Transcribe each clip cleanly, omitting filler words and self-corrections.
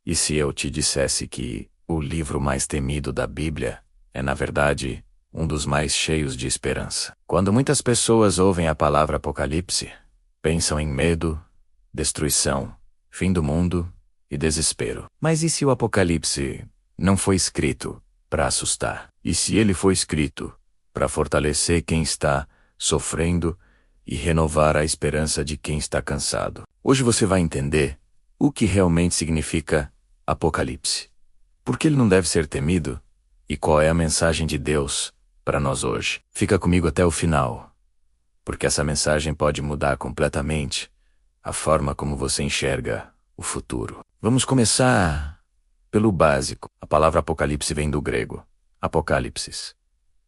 E se eu te dissesse que o livro mais temido da Bíblia é, na verdade, um dos mais cheios de esperança? Quando muitas pessoas ouvem a palavra Apocalipse, pensam em medo, destruição, fim do mundo e desespero. Mas e se o Apocalipse não foi escrito para assustar? E se ele foi escrito para fortalecer quem está sofrendo e renovar a esperança de quem está cansado? Hoje você vai entender o que realmente significa Apocalipse, por que ele não deve ser temido e qual é a mensagem de Deus para nós hoje. Fica comigo até o final, porque essa mensagem pode mudar completamente a forma como você enxerga o futuro. Vamos começar pelo básico. A palavra Apocalipse vem do grego Apocalipsis,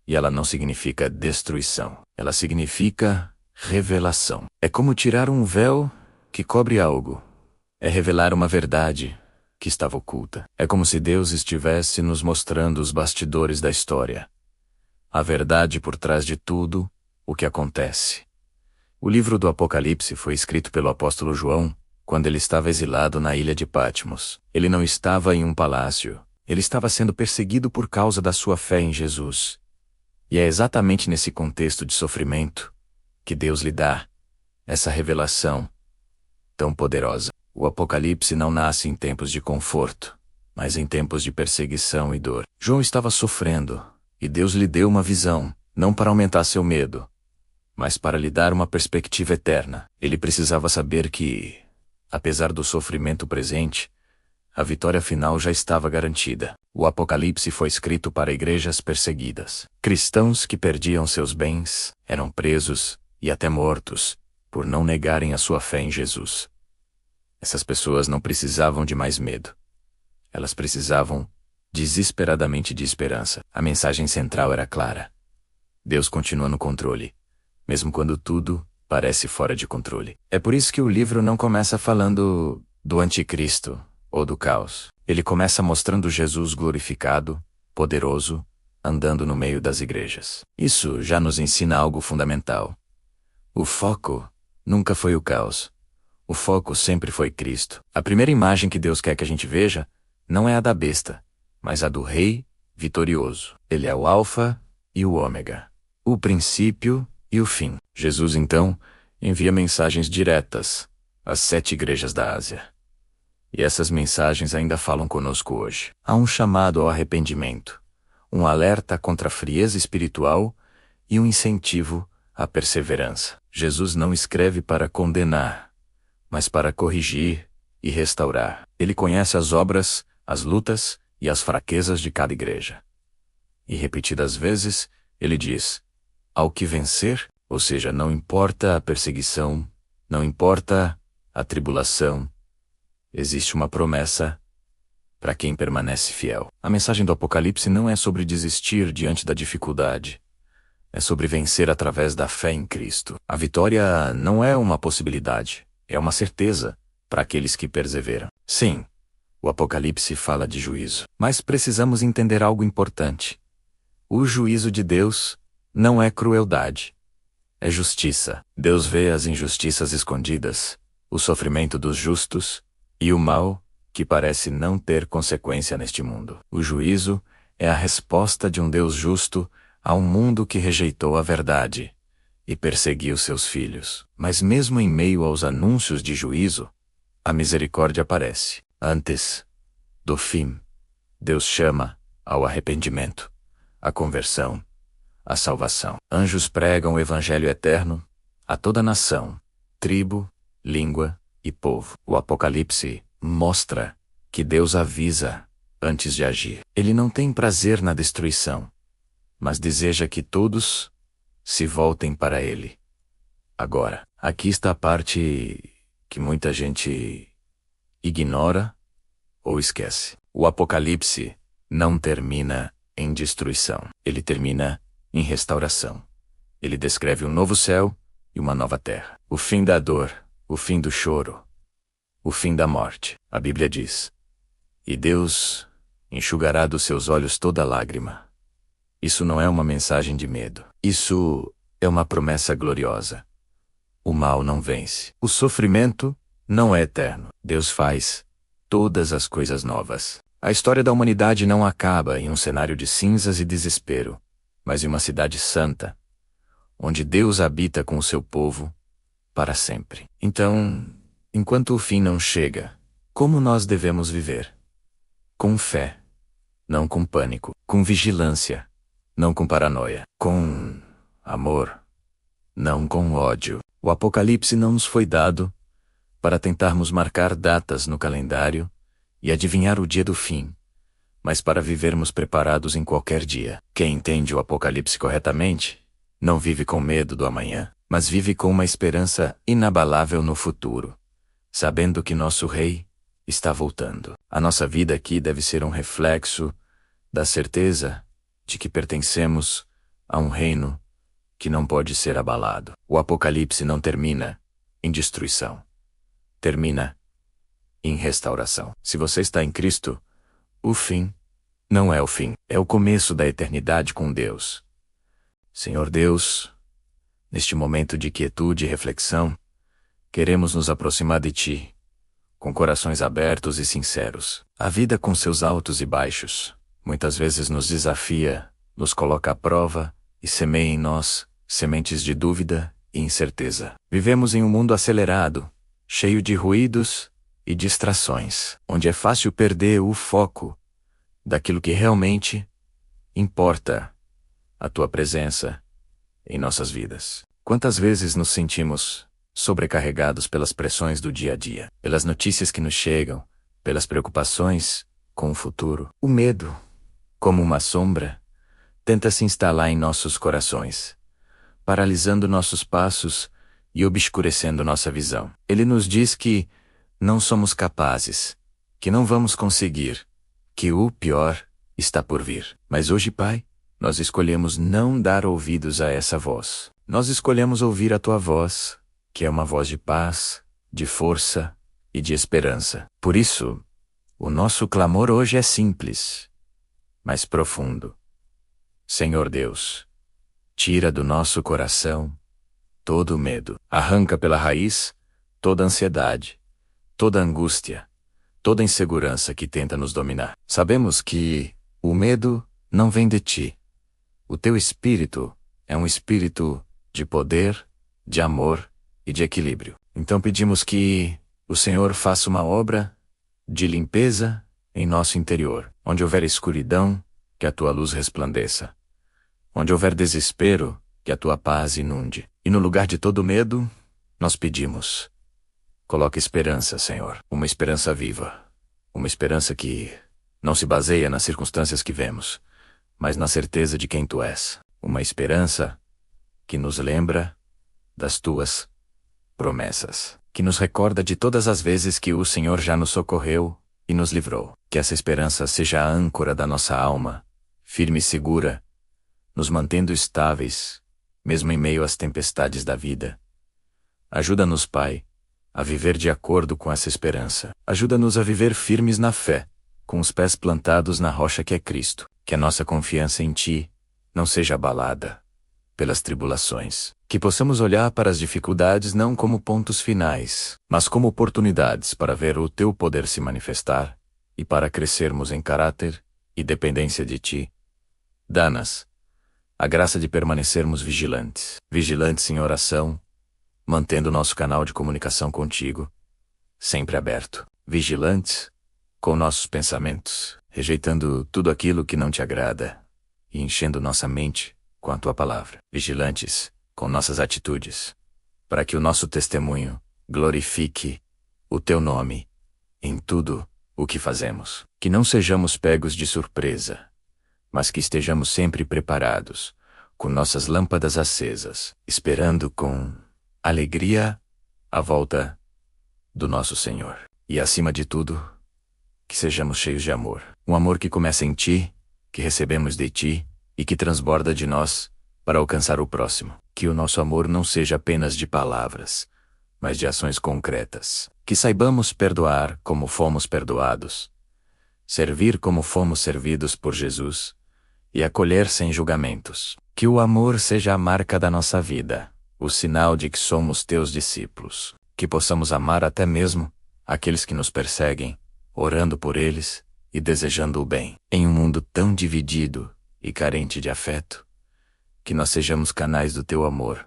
e ela não significa destruição. Ela significa revelação. É como tirar um véu que cobre algo. É revelar uma verdade que estava oculta. É como se Deus estivesse nos mostrando os bastidores da história, a verdade por trás de tudo o que acontece. O livro do Apocalipse foi escrito pelo apóstolo João quando ele estava exilado na ilha de Patmos. Ele não estava em um palácio. Ele estava sendo perseguido por causa da sua fé em Jesus. E é exatamente nesse contexto de sofrimento que Deus lhe dá essa revelação tão poderosa. O Apocalipse não nasce em tempos de conforto, mas em tempos de perseguição e dor. João estava sofrendo, e Deus lhe deu uma visão, não para aumentar seu medo, mas para lhe dar uma perspectiva eterna. Ele precisava saber que, apesar do sofrimento presente, a vitória final já estava garantida. O Apocalipse foi escrito para igrejas perseguidas. Cristãos que perdiam seus bens, eram presos e até mortos por não negarem a sua fé em Jesus. Essas pessoas não precisavam de mais medo. Elas precisavam desesperadamente de esperança. A mensagem central era clara. Deus continua no controle, mesmo quando tudo parece fora de controle. É por isso que o livro não começa falando do anticristo ou do caos. Ele começa mostrando Jesus glorificado, poderoso, andando no meio das igrejas. Isso já nos ensina algo fundamental. O foco nunca foi o caos. O foco sempre foi Cristo. A primeira imagem que Deus quer que a gente veja não é a da besta, mas a do Rei vitorioso. Ele é o Alfa e o Ômega, o princípio e o fim. Jesus, então, envia mensagens diretas às 7 igrejas da Ásia. E essas mensagens ainda falam conosco hoje. Há um chamado ao arrependimento, um alerta contra a frieza espiritual e um incentivo à perseverança. Jesus não escreve para condenar, mas para corrigir e restaurar. Ele conhece as obras, as lutas e as fraquezas de cada igreja. E repetidas vezes, ele diz: ao que vencer, ou seja, não importa a perseguição, não importa a tribulação, existe uma promessa para quem permanece fiel. A mensagem do Apocalipse não é sobre desistir diante da dificuldade. É sobre vencer através da fé em Cristo. A vitória não é uma possibilidade, é uma certeza para aqueles que perseveram. Sim, o Apocalipse fala de juízo. Mas precisamos entender algo importante. O juízo de Deus não é crueldade. É justiça. Deus vê as injustiças escondidas, o sofrimento dos justos e o mal que parece não ter consequência neste mundo. O juízo é a resposta de um Deus justo a um mundo que rejeitou a verdade e perseguiu seus filhos. Mas mesmo em meio aos anúncios de juízo, a misericórdia aparece. Antes do fim, Deus chama ao arrependimento, à conversão, à salvação. Anjos pregam o evangelho eterno a toda nação, tribo, língua e povo. O Apocalipse mostra que Deus avisa antes de agir. Ele não tem prazer na destruição, mas deseja que todos se voltem para Ele. Agora, aqui está a parte que muita gente ignora ou esquece. O Apocalipse não termina em destruição. Ele termina em restauração. Ele descreve um novo céu e uma nova terra. O fim da dor, o fim do choro, o fim da morte. A Bíblia diz: e Deus enxugará dos seus olhos toda lágrima. Isso não é uma mensagem de medo. Isso é uma promessa gloriosa. O mal não vence. O sofrimento não é eterno. Deus faz todas as coisas novas. A história da humanidade não acaba em um cenário de cinzas e desespero, mas em uma cidade santa, onde Deus habita com o seu povo para sempre. Então, enquanto o fim não chega, como nós devemos viver? Com fé, não com pânico, com vigilância, não com paranoia, com amor, não com ódio. O Apocalipse não nos foi dado para tentarmos marcar datas no calendário e adivinhar o dia do fim, mas para vivermos preparados em qualquer dia. Quem entende o Apocalipse corretamente, não vive com medo do amanhã, mas vive com uma esperança inabalável no futuro, sabendo que nosso Rei está voltando. A nossa vida aqui deve ser um reflexo da certeza de que pertencemos a um reino que não pode ser abalado. O Apocalipse não termina em destruição. Termina em restauração. Se você está em Cristo, o fim não é o fim, é o começo da eternidade com Deus. Senhor Deus, neste momento de quietude e reflexão, queremos nos aproximar de Ti, com corações abertos e sinceros. A vida com seus altos e baixos, muitas vezes nos desafia, nos coloca à prova e semeia em nós sementes de dúvida e incerteza. Vivemos em um mundo acelerado, cheio de ruídos e distrações, onde é fácil perder o foco daquilo que realmente importa, a Tua presença em nossas vidas. Quantas vezes nos sentimos sobrecarregados pelas pressões do dia a dia, pelas notícias que nos chegam, pelas preocupações com o futuro. O medo, como uma sombra, tenta se instalar em nossos corações, paralisando nossos passos e obscurecendo nossa visão. Ele nos diz que não somos capazes, que não vamos conseguir, que o pior está por vir. Mas hoje, Pai, nós escolhemos não dar ouvidos a essa voz. Nós escolhemos ouvir a Tua voz, que é uma voz de paz, de força e de esperança. Por isso, o nosso clamor hoje é simples, mas profundo. Senhor Deus, tira do nosso coração todo o medo. Arranca pela raiz toda ansiedade, toda angústia, toda insegurança que tenta nos dominar. Sabemos que o medo não vem de Ti. O Teu Espírito é um espírito de poder, de amor e de equilíbrio. Então pedimos que o Senhor faça uma obra de limpeza em nosso interior. Onde houver escuridão, que a Tua luz resplandeça. Onde houver desespero, que a Tua paz inunde. E no lugar de todo medo, nós pedimos: coloque esperança, Senhor. Uma esperança viva. Uma esperança que não se baseia nas circunstâncias que vemos, mas na certeza de quem Tu és. Uma esperança que nos lembra das Tuas promessas, que nos recorda de todas as vezes que o Senhor já nos socorreu e nos livrou. Que essa esperança seja a âncora da nossa alma, firme e segura, nos mantendo estáveis, mesmo em meio às tempestades da vida. Ajuda-nos, Pai, a viver de acordo com essa esperança. Ajuda-nos a viver firmes na fé, com os pés plantados na rocha que é Cristo. Que a nossa confiança em Ti não seja abalada pelas tribulações. Que possamos olhar para as dificuldades não como pontos finais, mas como oportunidades para ver o Teu poder se manifestar e para crescermos em caráter e dependência de Ti. Dá-nos a graça de permanecermos vigilantes. Vigilantes em oração, mantendo nosso canal de comunicação contigo sempre aberto. Vigilantes com nossos pensamentos, rejeitando tudo aquilo que não Te agrada e enchendo nossa mente com a Tua palavra. Vigilantes com nossas atitudes, para que o nosso testemunho glorifique o Teu nome em tudo o que fazemos. Que não sejamos pegos de surpresa, mas que estejamos sempre preparados, com nossas lâmpadas acesas, esperando com alegria a volta do nosso Senhor. E acima de tudo, que sejamos cheios de amor. Um amor que começa em Ti, que recebemos de Ti e que transborda de nós para alcançar o próximo. Que o nosso amor não seja apenas de palavras, mas de ações concretas. Que saibamos perdoar como fomos perdoados, servir como fomos servidos por Jesus e acolher sem julgamentos. Que o amor seja a marca da nossa vida, o sinal de que somos Teus discípulos. Que possamos amar até mesmo aqueles que nos perseguem orando por eles e desejando o bem. Em um mundo tão dividido e carente de afeto, que nós sejamos canais do teu amor,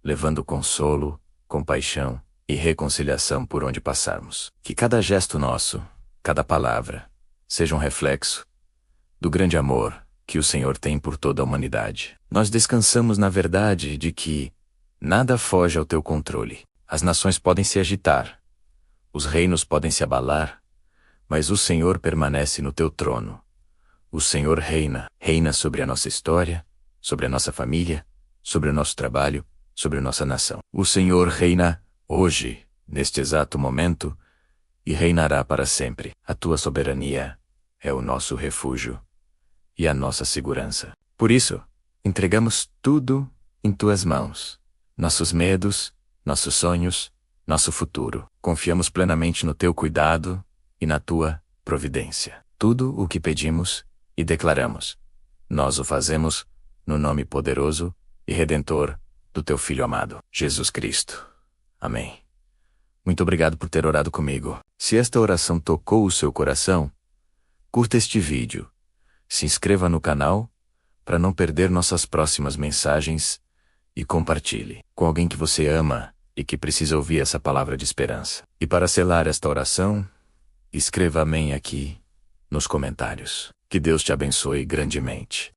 levando consolo, compaixão e reconciliação por onde passarmos. Que cada gesto nosso, cada palavra, seja um reflexo do grande amor que o Senhor tem por toda a humanidade. Nós descansamos na verdade de que nada foge ao teu controle. As nações podem se agitar, os reinos podem se abalar, mas o Senhor permanece no teu trono. O Senhor reina sobre a nossa história, sobre a nossa família, sobre o nosso trabalho, sobre a nossa nação. O Senhor reina hoje, neste exato momento, e reinará para sempre. A tua soberania é o nosso refúgio e a nossa segurança. Por isso, entregamos tudo em tuas mãos. Nossos medos, nossos sonhos, nosso futuro. Confiamos plenamente no teu cuidado e na tua providência. Tudo o que pedimos e declaramos, nós o fazemos no nome poderoso e redentor do teu Filho amado, Jesus Cristo. Amém. Muito obrigado por ter orado comigo. Se esta oração tocou o seu coração, curta este vídeo, se inscreva no canal para não perder nossas próximas mensagens e compartilhe com alguém que você ama e que precisa ouvir essa palavra de esperança. E para selar esta oração, escreva amém aqui nos comentários. Que Deus te abençoe grandemente.